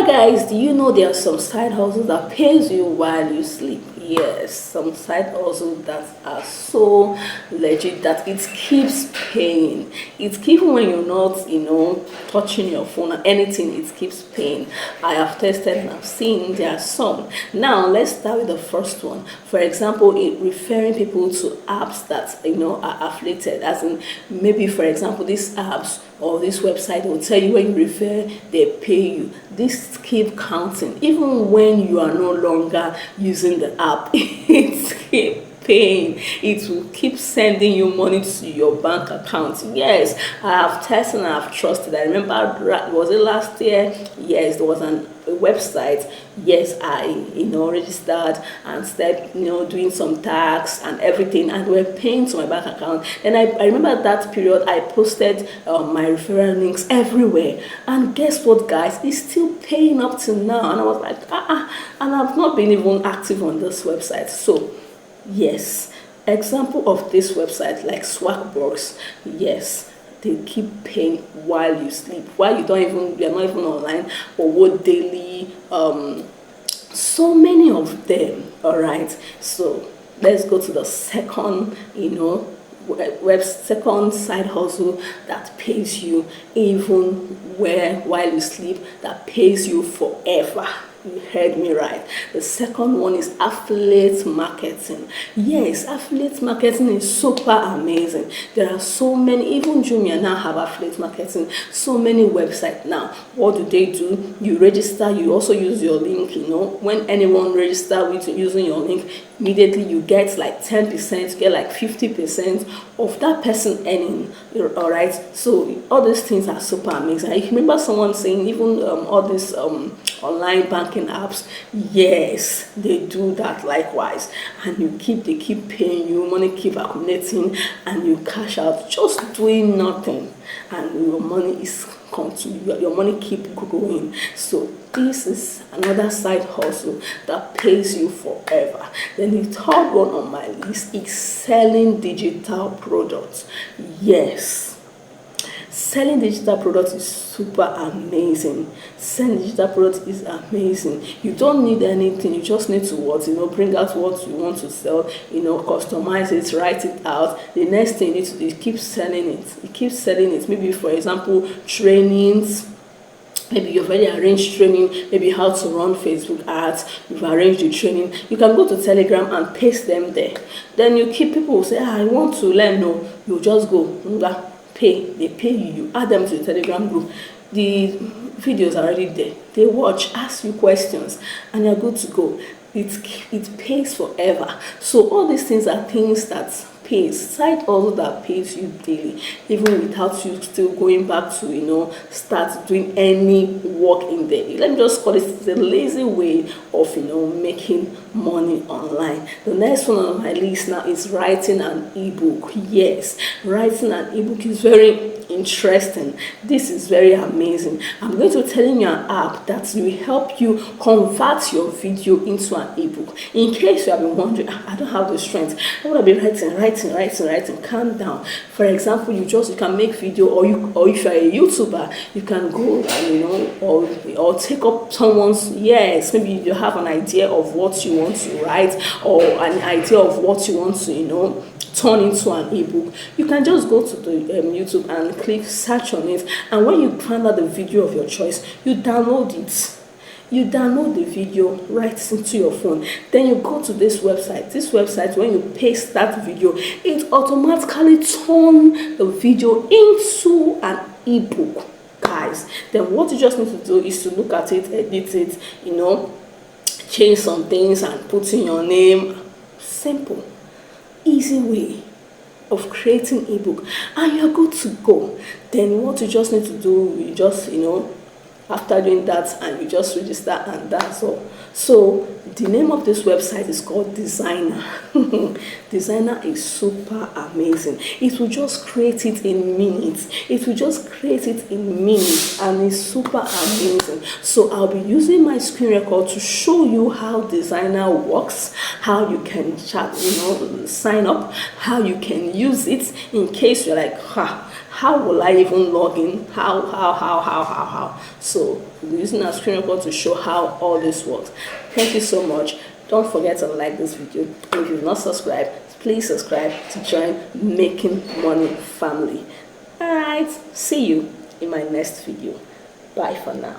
Alright guys, do you know there are some side hustles that pays you while you sleep? Yes, some side hustles that are so legit that it keeps paying. It keeps when you're not, touching your phone or anything, it keeps paying. I have tested and I've seen there are some. Now let's start with the first one. For example, referring people to apps that are affiliated, as in maybe for example these apps or this website will tell you when you refer, they pay you. This keep counting even when you are no longer using the app. It keep paying. It will keep sending you money to your bank account. Yes, I have tested and I have trusted. I remember, was it last year? Yes, there was a website. Yes, I registered and started doing some tax and everything, and we're paying to my bank account. And I remember that period I posted my referral links everywhere, and guess what guys, it's still paying up to now. And I was like and I've not been even active on this website. So yes, example of this website like Swagbox, yes, they keep paying while you sleep, while you're not even online, or what daily, so many of them. All right, so let's go to the second second side hustle that pays you even while you sleep, that pays you forever. You heard me right. The second one is affiliate marketing. Yes, affiliate marketing is super amazing. There are so many, even Jumia now have affiliate marketing. So many websites now. What do? You register, you also use your link. When anyone register with using your link, immediately you get like 10%, you get like 50% of that person earning. All right, so all these things are super amazing. I remember someone saying even all these online banking apps, yes, they do that likewise, and they keep paying you money, keep accumulating, and you cash out just doing nothing, and your money is your money keep growing. So this is another side hustle that pays you forever. Then the third one on my list is selling digital products. Yes, selling digital products is super amazing. Selling digital products is amazing. You don't need anything, you just need to bring out what you want to sell, customize it, write it out. The next thing you need to do is keep selling it. You keep selling it. Maybe for example trainings. Maybe you've already arranged training, maybe how to run Facebook ads, you've arranged the training. You can go to Telegram and paste them there. Then you keep people who say, I want to learn. No, you just go, they pay you, add them to the Telegram group. The videos are already there. They watch, ask you questions, and you're good to go. It pays forever. So all these things are things that pays, side hustle that pays you daily, even without you still going back to start doing any work in there. Let me just call it the lazy way of making money online. The next one on my list now is writing an ebook. Yes, writing an ebook is very interesting. This is very amazing. I'm going to tell you an app that will help you convert your video into an ebook. In case you have been wondering, I don't have the strength, I want to be writing. Calm down. For example, you can make video, or if you're a YouTuber, you can go and or take up someone's, yes, maybe you have an idea of what you want to write, or an idea of what you want to turn into an ebook. You can just go to the YouTube and click search on it, and when you find out the video of your choice, you download it. You download the video right into your phone. Then you go to this website. This website, when you paste that video, it automatically turns the video into an ebook, guys. Then what you just need to do is to look at it, edit it, change some things and put in your name. Simple, easy way of creating ebook, and you're good to go. Then what you just need to do, you just after doing that, and you just register, and that's all. So the name of this website is called Designer. Designer is super amazing. It will just create it in minutes. And it's super amazing. So I'll be using my screen record to show you how Designer works, how you can sign up, how you can use it in case you're like, How will I even log in? How? So we're using our screen record to show how all this works. Thank you so much. Don't forget to like this video. If you've not subscribed, please subscribe to join Making Money family. Alright, see you in my next video. Bye for now.